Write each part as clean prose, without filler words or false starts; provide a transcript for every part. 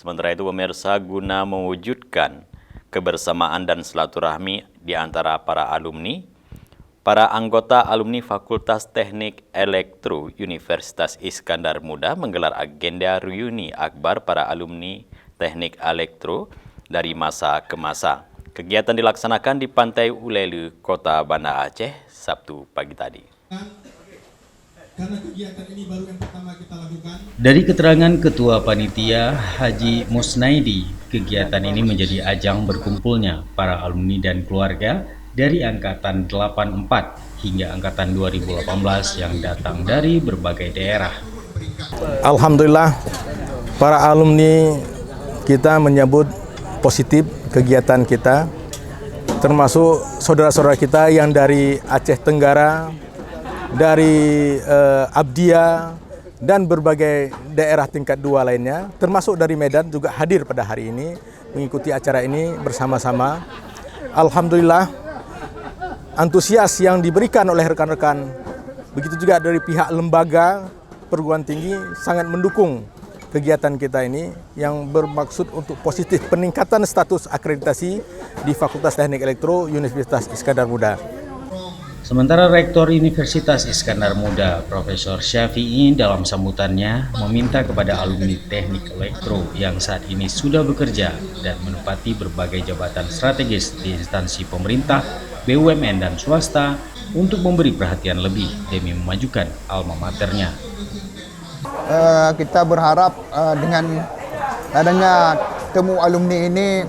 Sementara itu pemirsa, guna mewujudkan kebersamaan dan silaturahmi di antara para alumni, para anggota alumni Fakultas Teknik Elektro Universitas Iskandar Muda menggelar agenda reuni akbar para alumni Teknik Elektro dari masa ke masa. Kegiatan dilaksanakan di Pantai Ulelu, Kota Banda Aceh, Sabtu pagi tadi. Karena kegiatan ini baru yang pertama kita lakukan. Dari keterangan Ketua Panitia Haji Musnaidi, kegiatan ini menjadi ajang berkumpulnya para alumni dan keluarga dari Angkatan 84 hingga Angkatan 2018 yang datang dari berbagai daerah. Alhamdulillah, para alumni kita menyambut positif kegiatan kita, termasuk saudara-saudara kita yang dari Aceh Tenggara, dari Abdia, dan berbagai daerah tingkat 2 lainnya, termasuk dari Medan juga hadir pada hari ini mengikuti acara ini bersama-sama. Alhamdulillah, antusias yang diberikan oleh rekan-rekan, begitu juga dari pihak lembaga perguruan tinggi sangat mendukung kegiatan kita ini yang bermaksud untuk positif peningkatan status akreditasi di Fakultas Teknik Elektro Universitas Iskandar Muda. Sementara Rektor Universitas Iskandar Muda, Profesor Syafi'i dalam sambutannya meminta kepada alumni Teknik Elektro yang saat ini sudah bekerja dan menempati berbagai jabatan strategis di instansi pemerintah, BUMN dan swasta untuk memberi perhatian lebih demi memajukan alma maternya. Kita berharap dengan adanya temu alumni ini,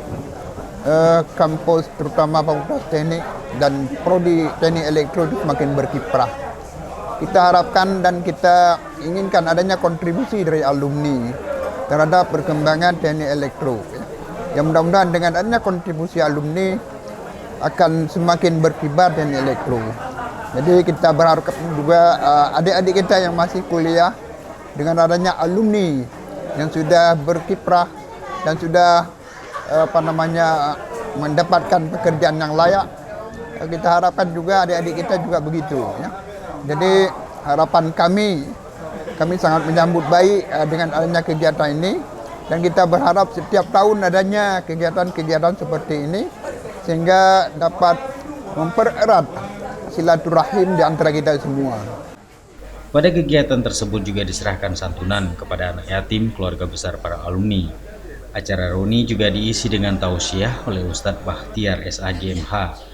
kampus terutama Fakultas Teknik dan Prodi Teknik Elektro semakin berkiprah. Kita harapkan dan kita inginkan adanya kontribusi dari alumni terhadap perkembangan Teknik Elektro. Yang mudah-mudahan dengan adanya kontribusi alumni akan semakin berkibar Teknik Elektro. Jadi kita berharap juga adik-adik kita yang masih kuliah dengan adanya alumni yang sudah berkiprah dan sudah mendapatkan pekerjaan yang layak. Kita harapkan juga adik-adik kita juga begitu, ya. Jadi harapan kami sangat menyambut baik dengan adanya kegiatan ini, dan kita berharap setiap tahun adanya kegiatan-kegiatan seperti ini sehingga dapat mempererat silaturahim di antara kita semua. Pada kegiatan tersebut juga diserahkan santunan kepada anak yatim keluarga besar para alumni. Acara reuni juga diisi dengan tausiah oleh Ustadz Bakhtiar SAGMH.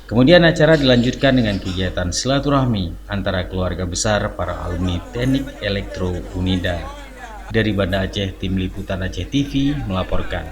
Kemudian acara dilanjutkan dengan kegiatan silaturahmi antara keluarga besar para alumni Teknik Elektro Unida. Dari Banda Aceh, Tim Liputan Aceh TV melaporkan.